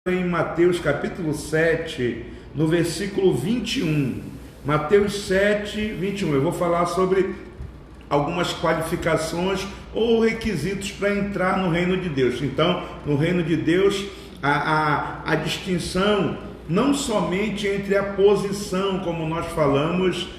Em Mateus capítulo 7, no versículo 21. Mateus 7, 21. Eu vou falar sobre algumas qualificações ou requisitos para entrar no reino de Deus. Então, no reino de Deus, a distinção não somente entre a posição, como nós falamos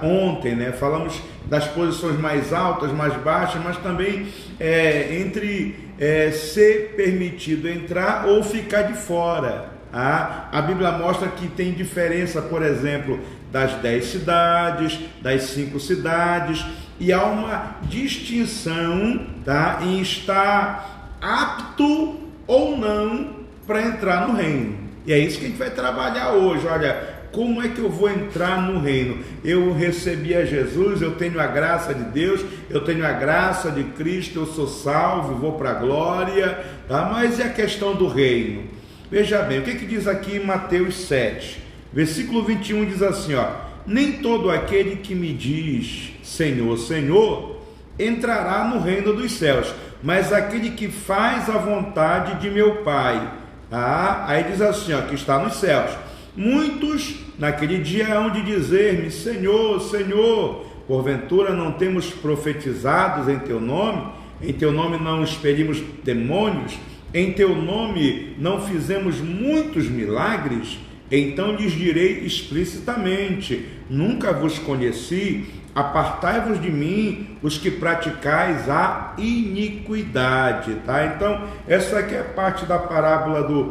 ontem, né? Falamos das posições mais altas, mais baixas, mas também entre ser permitido entrar ou ficar de fora. A Bíblia mostra que tem diferença, por exemplo, das 10 cidades, das 5 cidades, e há uma distinção, tá, em estar apto ou não para entrar no reino. E é isso que a gente vai trabalhar hoje. Olha, como é que eu vou entrar no reino? Eu recebi a Jesus, eu tenho a graça de Deus, eu tenho a graça de Cristo, eu sou salvo, vou para a glória, tá? Mas e a questão do reino? Veja bem, o que diz aqui em Mateus 7? Versículo 21 diz assim, ó: nem todo aquele que me diz Senhor, Senhor, entrará no reino dos céus, mas aquele que faz a vontade de meu Pai. Aí diz assim, ó, que está nos céus. Muitos naquele dia hão de dizer-me, Senhor, Senhor, porventura não temos profetizados em teu nome não expelimos demônios, em teu nome não fizemos muitos milagres? Então lhes direi explicitamente, nunca vos conheci, apartai-vos de mim, os que praticais a iniquidade. Tá? Então, essa aqui é parte da parábola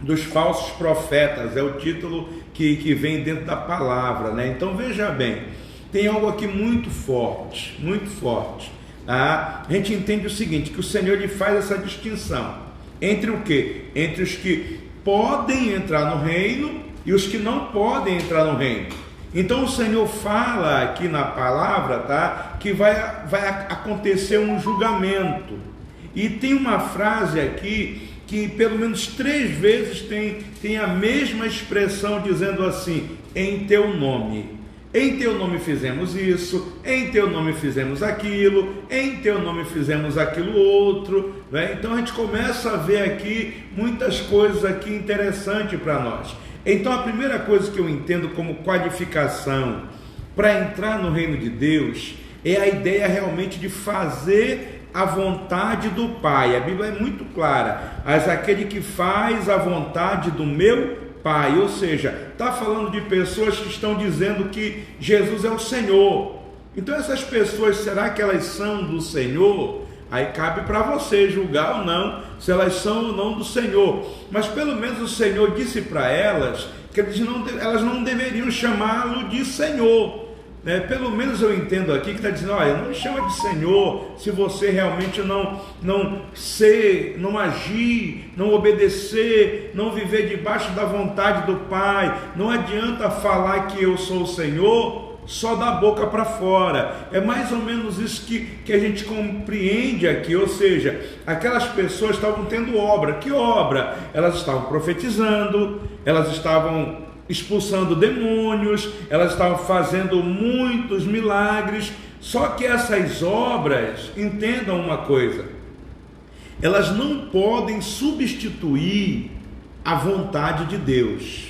dos falsos profetas, é o título que vem dentro da palavra, né? Então veja bem, tem algo aqui muito forte, tá? A gente entende o seguinte, que o Senhor lhe faz essa distinção entre o quê? Entre os que podem entrar no reino e os que não podem entrar no reino. Então o Senhor fala aqui na palavra, tá, que vai acontecer um julgamento, e tem uma frase aqui que pelo menos 3 vezes tem a mesma expressão, dizendo assim, em teu nome fizemos isso, em teu nome fizemos aquilo, em teu nome fizemos aquilo outro, né? Então a gente começa a ver aqui muitas coisas aqui interessantes para nós. Então a primeira coisa que eu entendo como qualificação para entrar no reino de Deus é a ideia realmente de fazer a vontade do Pai. A Bíblia é muito clara, mas aquele que faz a vontade do meu Pai, ou seja, está falando de pessoas que estão dizendo que Jesus é o Senhor. Então essas pessoas, será que elas são do Senhor? Aí cabe para você julgar ou não, se elas são ou não do Senhor. Mas pelo menos o Senhor disse para elas que elas não deveriam chamá-lo de Senhor. Pelo menos eu entendo aqui que está dizendo, olha, não me chama de Senhor se você realmente não agir, não obedecer, não viver debaixo da vontade do Pai. Não adianta falar que eu sou o Senhor só da boca para fora. É mais ou menos isso que a gente compreende aqui, ou seja, aquelas pessoas estavam tendo obra. Que obra? Elas estavam profetizando, elas estavam expulsando demônios, elas estavam fazendo muitos milagres. Só que essas obras, entendam uma coisa, elas não podem substituir a vontade de Deus.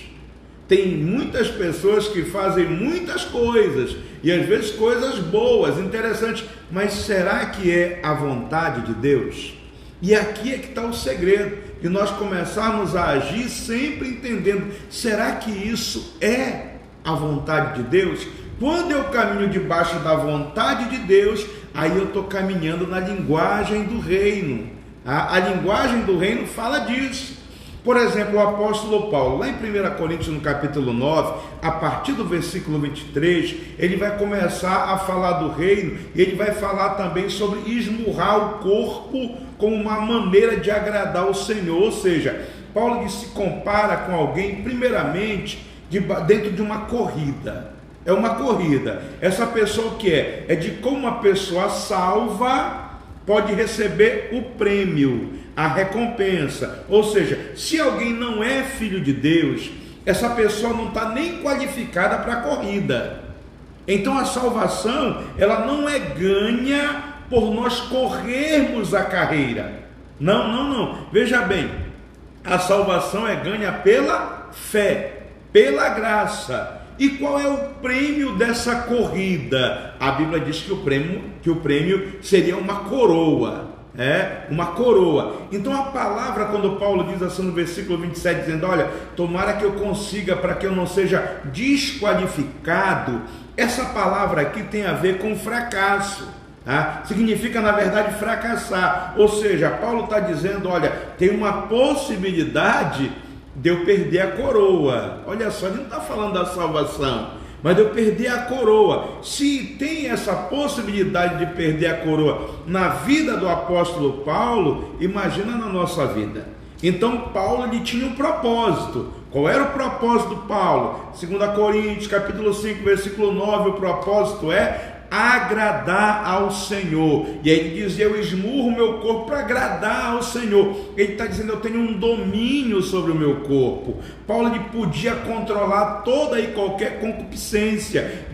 Tem muitas pessoas que fazem muitas coisas, e às vezes coisas boas, interessantes, mas será que é a vontade de Deus? E aqui é que está o segredo, de nós começarmos a agir sempre entendendo, será que isso é a vontade de Deus? Quando eu caminho debaixo da vontade de Deus, aí eu estou caminhando na linguagem do reino. A linguagem do reino fala disso. Por exemplo, o apóstolo Paulo, lá em 1 Coríntios, no capítulo 9, a partir do versículo 23, ele vai começar a falar do reino, e ele vai falar também sobre esmurrar o corpo como uma maneira de agradar o Senhor. Ou seja, Paulo se compara com alguém, primeiramente, dentro de uma corrida. É uma corrida. Essa pessoa o que é de como uma pessoa salva pode receber o prêmio, a recompensa. Ou seja, se alguém não é filho de Deus, essa pessoa não está nem qualificada para a corrida. Então a salvação, ela não é ganha por nós corrermos a carreira. Não. Veja bem, a salvação é ganha pela fé, pela graça. E qual é o prêmio dessa corrida? A Bíblia diz que o prêmio seria uma coroa. Uma coroa. Então a palavra, quando Paulo diz assim no versículo 27, dizendo: olha, tomara que eu consiga, para que eu não seja desqualificado, essa palavra aqui tem a ver com fracasso. Significa, na verdade, fracassar. Ou seja, Paulo está dizendo: olha, tem uma possibilidade de eu perder a coroa. Olha só, ele não está falando da salvação, mas de eu perder a coroa. Se tem essa possibilidade de perder a coroa na vida do apóstolo Paulo, imagina na nossa vida. Então Paulo, ele tinha um propósito. Qual era o propósito de Paulo? 2 Coríntios capítulo 5, versículo 9, o propósito é agradar ao Senhor. E aí ele diz: eu esmurro o meu corpo para agradar ao Senhor. Ele está dizendo: eu tenho um domínio sobre o meu corpo. Paulo, ele podia controlar toda e qualquer concupiscência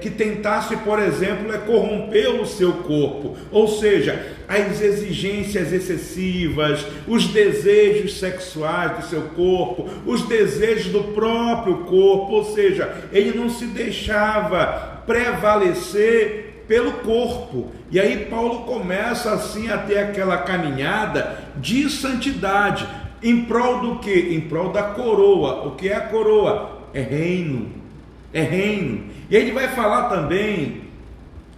que tentasse, por exemplo, corromper o seu corpo. Ou seja, as exigências excessivas, os desejos sexuais do seu corpo, os desejos do próprio corpo. Ou seja, ele não se deixava prevalecer pelo corpo. E aí Paulo começa assim a ter aquela caminhada de santidade, em prol do quê? Em prol da coroa. O que é a coroa? É reino. É reino. E aí ele vai falar também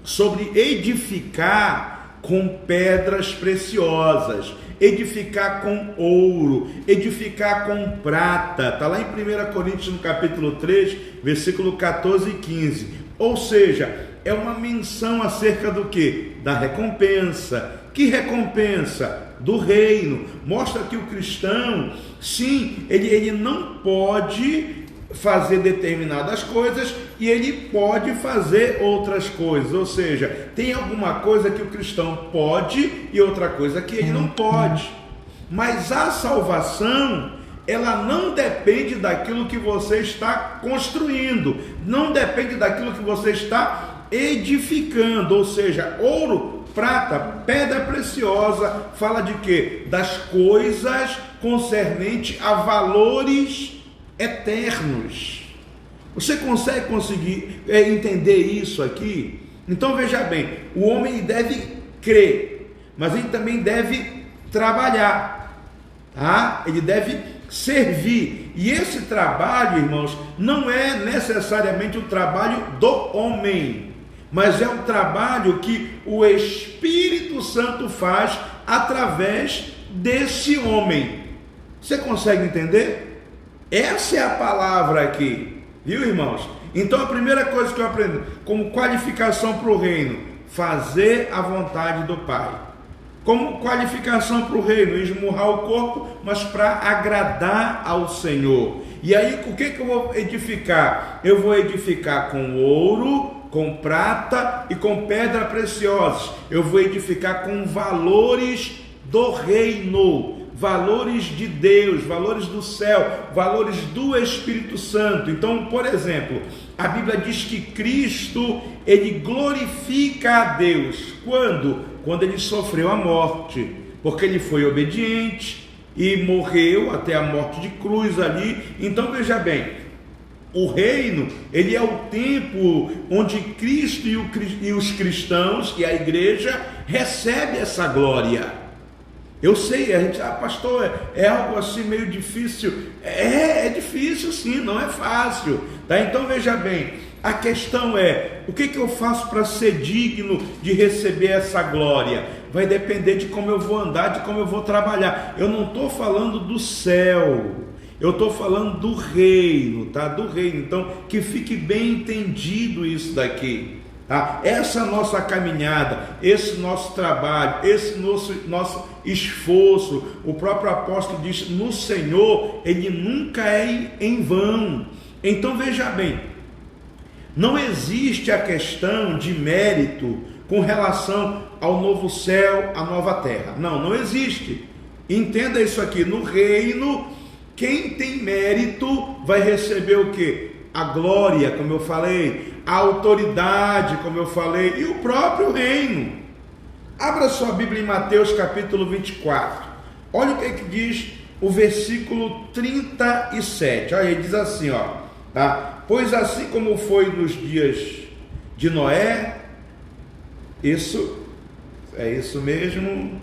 sobre edificar com pedras preciosas, edificar com ouro, edificar com prata. Está lá em 1 Coríntios no capítulo 3, versículo 14 e 15. Ou seja, é uma menção acerca do que? Da recompensa. Que recompensa? Do reino. Mostra que o cristão, sim, ele não pode fazer determinadas coisas e ele pode fazer outras coisas. Ou seja, tem alguma coisa que o cristão pode e outra coisa que ele não pode. Mas a salvação, ela não depende daquilo que você está construindo, não depende daquilo que você está edificando. Ou seja, ouro, prata, pedra preciosa, fala de quê? Das coisas concernentes a valores eternos. Você conseguir entender isso aqui? Então veja bem, o homem deve crer, mas ele também deve trabalhar, ele deve servir. E esse trabalho, irmãos, não é necessariamente o trabalho do homem, mas é um trabalho que o Espírito Santo faz através desse homem. Você consegue entender? Essa é a palavra aqui, viu, irmãos? Então a primeira coisa que eu aprendo como qualificação para o reino: fazer a vontade do Pai. Como qualificação para o reino: esmurrar o corpo, mas para agradar ao Senhor. E aí, o que eu vou edificar? Eu vou edificar com ouro, com prata e com pedra preciosas. Eu vou edificar com valores do reino, valores de Deus, valores do céu, valores do Espírito Santo. Então, por exemplo, a Bíblia diz que Cristo, ele glorifica a Deus. Quando? Quando ele sofreu a morte, porque ele foi obediente e morreu até a morte de cruz ali. Então veja bem, o reino, ele é o tempo onde Cristo e os cristãos e a igreja recebem essa glória. Eu sei, a gente, pastor, é algo assim meio difícil. É difícil sim, não é fácil, tá? Então veja bem, a questão é: o que eu faço para ser digno de receber essa glória? Vai depender de como eu vou andar, de como eu vou trabalhar. Eu não estou falando do céu, eu estou falando do reino, tá? Do reino. Então, que fique bem entendido isso daqui. Essa nossa caminhada, esse nosso trabalho, esse nosso esforço, o próprio apóstolo diz: no Senhor, ele nunca é em vão. Então veja bem, não existe a questão de mérito com relação ao novo céu, à nova terra. Não existe. Entenda isso aqui: no reino, quem tem mérito vai receber o quê? A glória, como eu falei, a autoridade, como eu falei, e o próprio reino. Abra sua Bíblia em Mateus capítulo 24. Olha o que diz o versículo 37. Aí ele diz assim, ó, tá? Pois assim como foi nos dias de Noé, isso mesmo,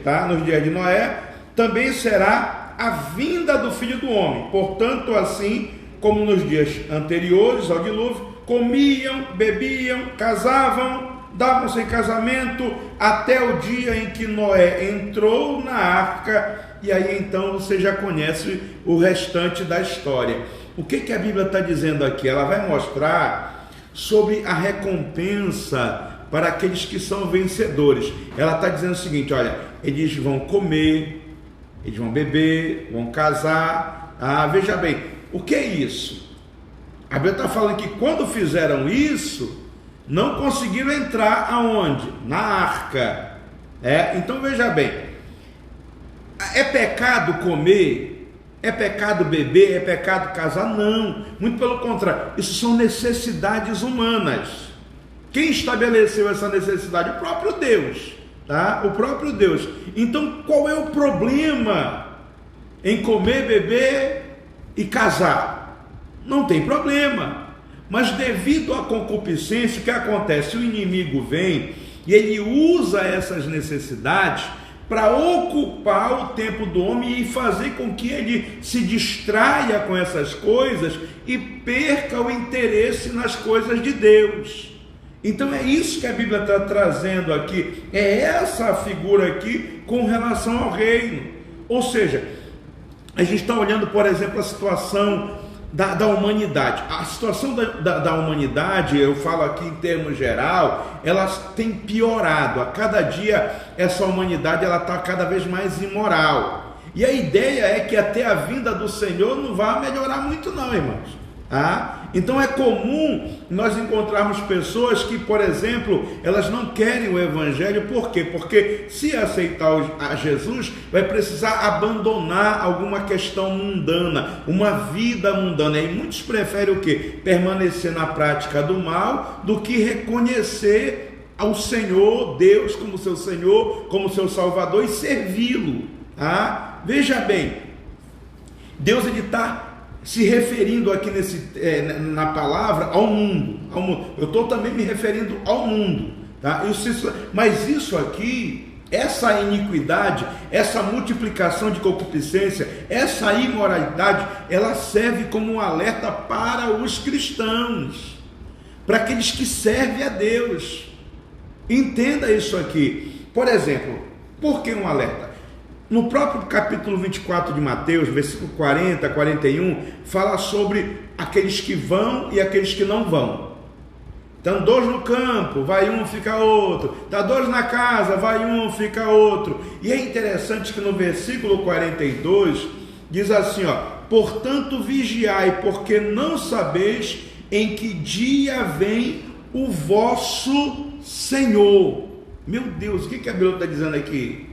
tá? Nos dias de Noé, também será a vinda do Filho do Homem. Portanto, assim como nos dias anteriores ao dilúvio, comiam, bebiam, casavam, davam-se em casamento, até o dia em que Noé entrou na arca, e aí então você já conhece o restante da história. O que a Bíblia está dizendo aqui? Ela vai mostrar sobre a recompensa para aqueles que são vencedores. Ela está dizendo o seguinte, olha, eles vão comer, eles vão beber, vão casar. Veja bem, o que é isso? A Bíblia está falando que quando fizeram isso, não conseguiram entrar aonde? Na arca. Então veja bem, é pecado comer? É pecado beber? É pecado casar? Não, muito pelo contrário, isso são necessidades humanas. Quem estabeleceu essa necessidade? O próprio Deus, tá? O próprio Deus. Então qual é o problema em comer, beber e casar? Não tem problema. Mas devido à concupiscência, o que acontece? O inimigo vem e ele usa essas necessidades para ocupar o tempo do homem e fazer com que ele se distraia com essas coisas e perca o interesse nas coisas de Deus. Então é isso que a Bíblia está trazendo aqui, é essa figura aqui com relação ao reino. Ou seja, a gente está olhando, por exemplo, a situação da humanidade. A situação da humanidade, eu falo aqui em termos geral, ela tem piorado. A cada dia essa humanidade está cada vez mais imoral. E a ideia é que até a vinda do Senhor não vai melhorar muito não, irmãos. Então é comum nós encontrarmos pessoas que, por exemplo, elas não querem o Evangelho. Por quê? Porque se aceitar a Jesus, vai precisar abandonar alguma questão mundana, uma vida mundana. E muitos preferem o quê? Permanecer na prática do mal do que reconhecer ao Senhor, Deus como seu Senhor, como seu Salvador e servi-lo. Veja bem, Deus está se referindo aqui na palavra ao mundo. Eu estou também me referindo ao mundo, tá? Mas isso aqui, essa iniquidade, essa multiplicação de concupiscência, essa imoralidade, ela serve como um alerta para os cristãos, para aqueles que servem a Deus. Entenda isso aqui. Por exemplo, por que um alerta? No próprio capítulo 24 de Mateus, versículo 40, 41, fala sobre aqueles que vão e aqueles que não vão. Então, dois no campo, vai um, fica outro. Está dois na casa, vai um, fica outro. E é interessante que no versículo 42, diz assim, ó, portanto vigiai, porque não sabeis em que dia vem o vosso Senhor. Meu Deus, o que a Bíblia está dizendo aqui?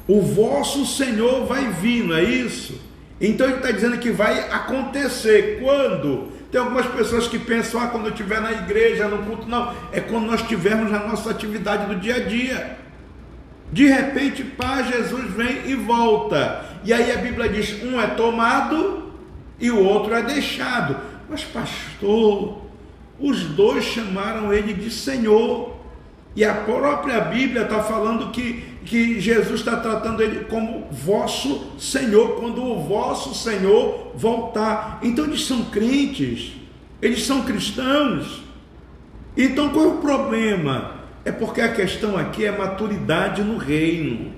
O vosso Senhor vai vir, não é isso? Então ele está dizendo que vai acontecer. Quando? Tem algumas pessoas que pensam, quando eu estiver na igreja, no culto. Não, é quando nós estivermos na nossa atividade do dia a dia. De repente, Jesus vem e volta. E aí a Bíblia diz, um é tomado e o outro é deixado. Mas pastor, os dois chamaram ele de Senhor. E a própria Bíblia está falando que Jesus está tratando ele como vosso Senhor, quando o vosso Senhor voltar. Então eles são crentes, eles são cristãos. Então qual é o problema? É porque a questão aqui é maturidade no reino.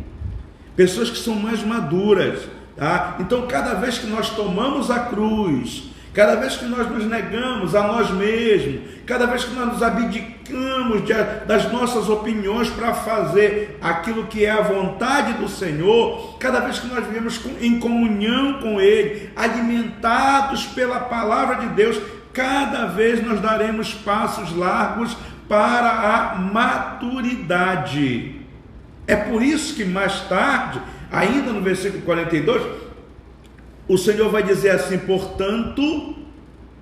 Pessoas que são mais maduras, tá? Então cada vez que nós tomamos a cruz, cada vez que nós nos negamos a nós mesmos, cada vez que nós nos abdicamos das nossas opiniões para fazer aquilo que é a vontade do Senhor, cada vez que nós vivemos em comunhão com Ele, alimentados pela palavra de Deus, cada vez nós daremos passos largos para a maturidade. É por isso que mais tarde, ainda no versículo 42, o Senhor vai dizer assim, portanto,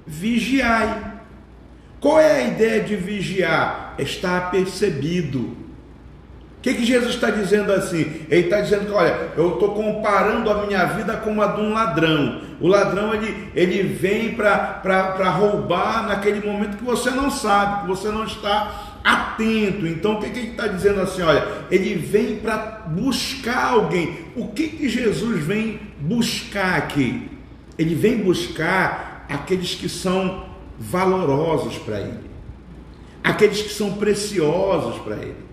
vigiai. Qual é a ideia de vigiar? Estar apercebido. que Jesus está dizendo assim? Ele está dizendo que, olha, eu estou comparando a minha vida com a de um ladrão. O ladrão, ele vem para roubar naquele momento que você não sabe, que você não está atento. Então, o que ele está dizendo assim? Olha, ele vem para buscar alguém. O que Jesus vem buscar aqui? Ele vem buscar aqueles que são valorosos para ele, aqueles que são preciosos para ele.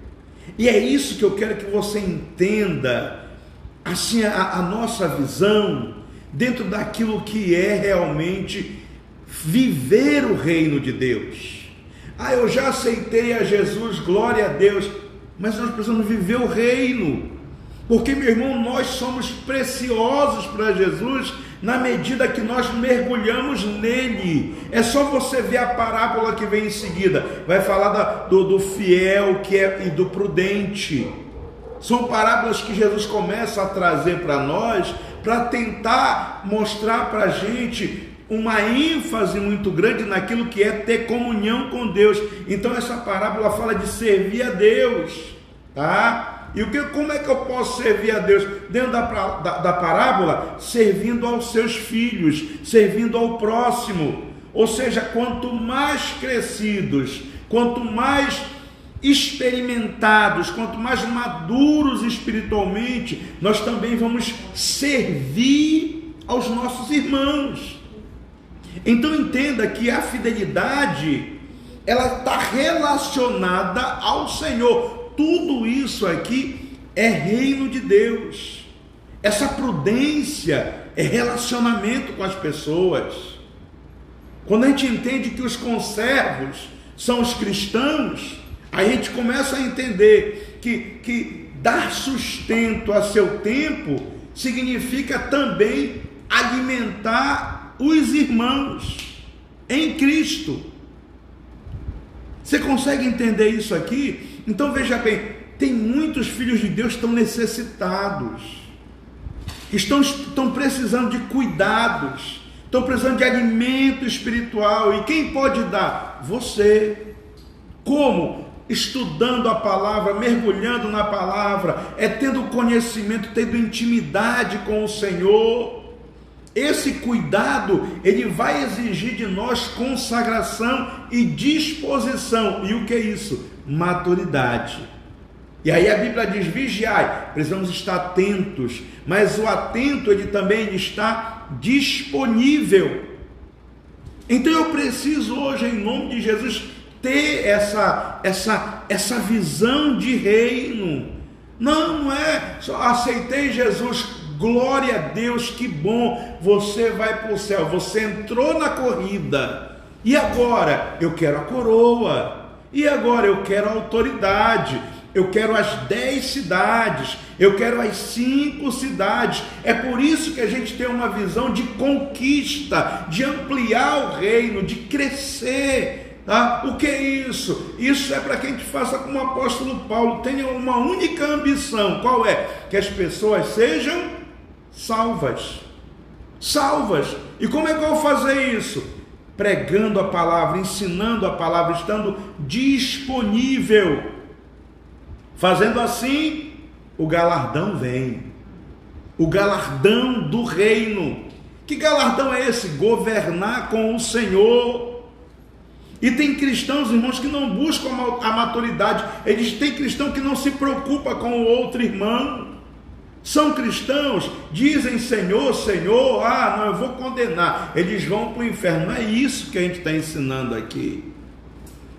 E é isso que eu quero que você entenda, assim, a nossa visão dentro daquilo que é realmente viver o reino de Deus. Eu já aceitei a Jesus, glória a Deus, mas nós precisamos viver o reino, porque, meu irmão, nós somos preciosos para Jesus na medida que nós mergulhamos nele. É só você ver a parábola que vem em seguida, vai falar do fiel e do prudente. São parábolas que Jesus começa a trazer para nós, para tentar mostrar para a gente uma ênfase muito grande naquilo que é ter comunhão com Deus. Então essa parábola fala de servir a Deus, tá? E como é que eu posso servir a Deus? Dentro da parábola, servindo aos seus filhos, servindo ao próximo. Ou seja, quanto mais crescidos, quanto mais experimentados, quanto mais maduros espiritualmente, nós também vamos servir aos nossos irmãos. Então entenda que a fidelidade, ela está relacionada ao Senhor. Tudo isso aqui é reino de Deus. Essa prudência é relacionamento com as pessoas. Quando a gente entende que os conservos são os cristãos, a gente começa a entender que dar sustento a seu tempo significa também alimentar os irmãos em Cristo. Você consegue entender isso aqui? Então veja bem, tem muitos filhos de Deus que estão necessitados, estão precisando de cuidados, estão precisando de alimento espiritual. E quem pode dar? Você. Como? Estudando a palavra, mergulhando na palavra, tendo conhecimento, tendo intimidade com o Senhor. Esse cuidado, ele vai exigir de nós consagração e disposição. E o que é isso? Maturidade. E aí a Bíblia diz: vigiai, precisamos estar atentos, mas o atento, ele também está disponível. Então eu preciso hoje, em nome de Jesus, ter essa visão de reino. Não é só aceitei Jesus, glória a Deus, que bom, você vai para o céu, você entrou na corrida, e agora eu quero a coroa, e agora eu quero a autoridade, eu quero as 10 cidades, eu quero as 5 cidades. É por isso que a gente tem uma visão de conquista, de ampliar o reino, de crescer. Tá? O que é isso? Isso é para que a gente faça como o apóstolo Paulo, tenha uma única ambição. Qual é? Que as pessoas sejam salvas. E como é que eu vou fazer isso? Pregando a palavra, ensinando a palavra, estando disponível. Fazendo assim, o galardão vem. O galardão do reino. Que galardão é esse? Governar com o Senhor. E tem cristãos, irmãos, que não buscam a maturidade. Eles têm cristão que não se preocupa com o outro irmão. São cristãos, dizem Senhor, Senhor, não, eu vou condenar. Eles vão para o inferno. Não é isso que a gente está ensinando aqui.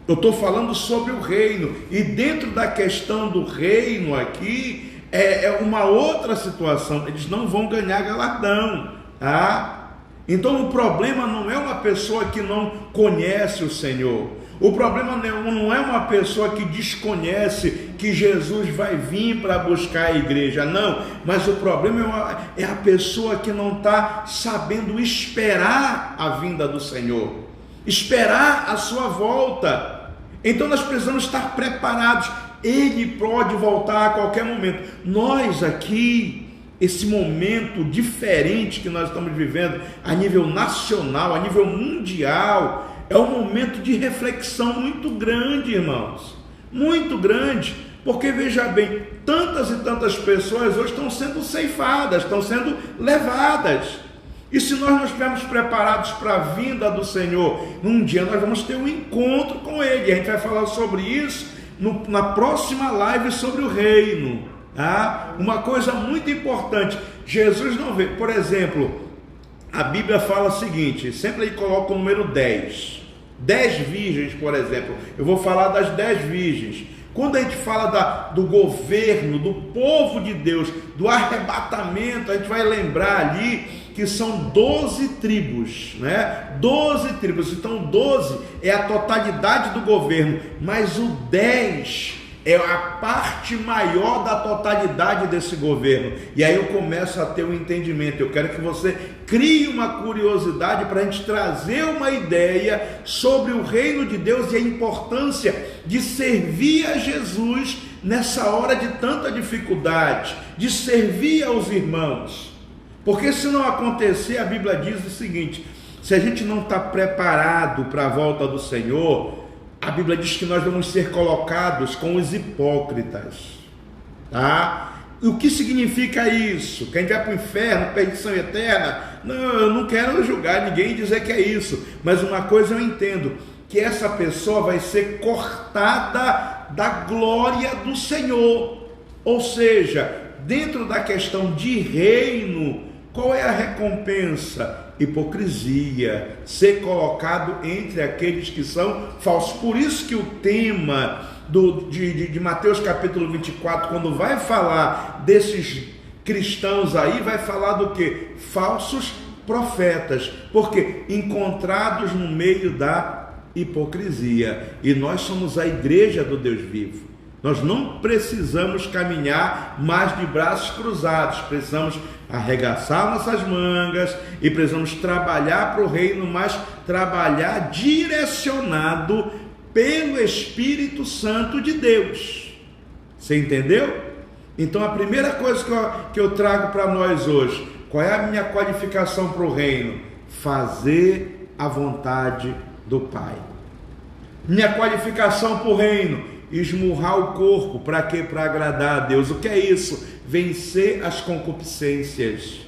Eu estou falando sobre o reino. E dentro da questão do reino aqui, é uma outra situação. Eles não vão ganhar galardão, tá? Então o problema não é uma pessoa que não conhece o Senhor. O problema não é uma pessoa que desconhece que Jesus vai vir para buscar a igreja, não. Mas o problema é a pessoa que não está sabendo esperar a vinda do Senhor, esperar a sua volta. Então nós precisamos estar preparados. Ele pode voltar a qualquer momento. Nós aqui, esse momento diferente que nós estamos vivendo a nível nacional, a nível mundial, é um momento de reflexão muito grande, irmãos, muito grande. Porque veja bem, tantas e tantas pessoas hoje estão sendo ceifadas, estão sendo levadas. E se nós não estivermos preparados para a vinda do Senhor, um dia nós vamos ter um encontro com Ele. E a gente vai falar sobre isso na próxima live sobre o reino. Tá? Uma coisa muito importante, Jesus não vê, por exemplo, a Bíblia fala o seguinte, sempre ele coloca o número 10. 10 virgens, por exemplo. Eu vou falar das 10 virgens. Quando a gente fala do governo, do povo de Deus, do arrebatamento, a gente vai lembrar ali que são 12 tribos, né? 12 tribos, então 12 é a totalidade do governo, mas o 10 é a parte maior da totalidade desse governo. E aí eu começo a ter um entendimento. Eu quero que você crie uma curiosidade para a gente trazer uma ideia sobre o reino de Deus e a importância de servir a Jesus nessa hora de tanta dificuldade, de servir aos irmãos. Porque se não acontecer, a Bíblia diz o seguinte: se a gente não está preparado para a volta do Senhor, a Bíblia diz que nós vamos ser colocados com os hipócritas, tá? E o que significa isso? Que a gente vai para o inferno, perdição eterna? Não, eu não quero julgar ninguém e dizer que é isso, mas uma coisa eu entendo, que essa pessoa vai ser cortada da glória do Senhor. Ou seja, dentro da questão de reino, qual é a recompensa? Hipocrisia, ser colocado entre aqueles que são falsos. Por isso que o tema de Mateus capítulo 24, quando vai falar desses cristãos aí, vai falar do que? Falsos profetas, porque encontrados no meio da hipocrisia, e nós somos a igreja do Deus vivo. Nós não precisamos caminhar mais de braços cruzados, precisamos arregaçar nossas mangas e precisamos trabalhar para o reino, mas trabalhar direcionado pelo Espírito Santo de Deus. Você entendeu? Então a primeira coisa que eu trago para nós hoje, qual é a minha qualificação para o reino? Fazer a vontade do Pai. Minha qualificação para o reino: esmurrar o corpo. Para quê? Para agradar a Deus. O que é isso? Vencer as concupiscências.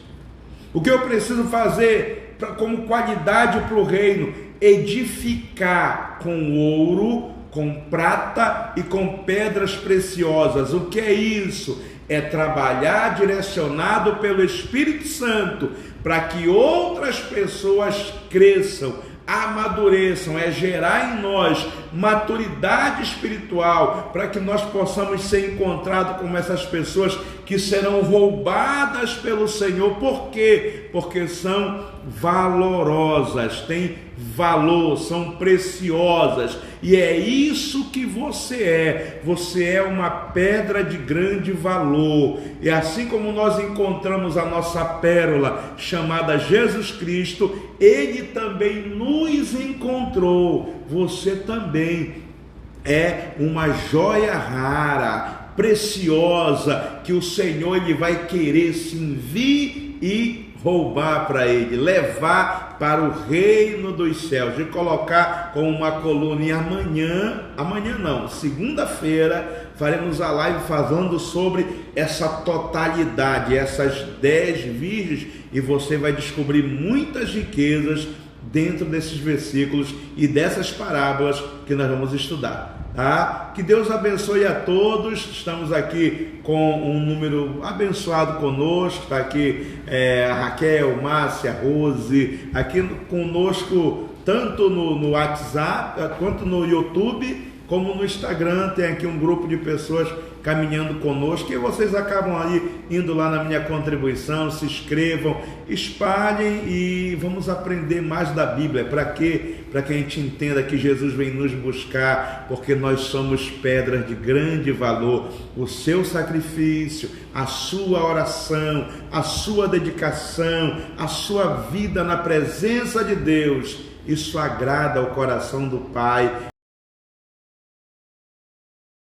O que eu preciso fazer como qualidade para o reino? Edificar com ouro, com prata e com pedras preciosas. O que é isso? É trabalhar direcionado pelo Espírito Santo para que outras pessoas cresçam, amadureçam, é gerar em nós maturidade espiritual, para que nós possamos ser encontrados como essas pessoas que serão roubadas pelo Senhor. Por quê? Porque são valorosas, têm valor, são preciosas, e é isso que você é uma pedra de grande valor. E assim como nós encontramos a nossa pérola chamada Jesus Cristo, Ele também nos encontrou. Você também é uma joia rara, preciosa, que o Senhor ele vai querer sim vir e roubar para Ele, levar para o reino dos céus, de colocar como uma coluna. E amanhã não, segunda-feira, faremos a live falando sobre essa totalidade, essas 10 virgens, e você vai descobrir muitas riquezas dentro desses versículos e dessas parábolas que nós vamos estudar. Tá? Que Deus abençoe a todos. Estamos aqui com um número abençoado conosco. Está aqui a Raquel, Márcia, Rose, aqui conosco tanto no WhatsApp quanto no YouTube, como no Instagram. Tem aqui um grupo de pessoas caminhando conosco, e vocês acabam aí indo lá na minha contribuição. Se inscrevam, espalhem e vamos aprender mais da Bíblia. Para quê? Para que a gente entenda que Jesus vem nos buscar, porque nós somos pedras de grande valor. O seu sacrifício, a sua oração, a sua dedicação, a sua vida na presença de Deus, isso agrada ao coração do Pai.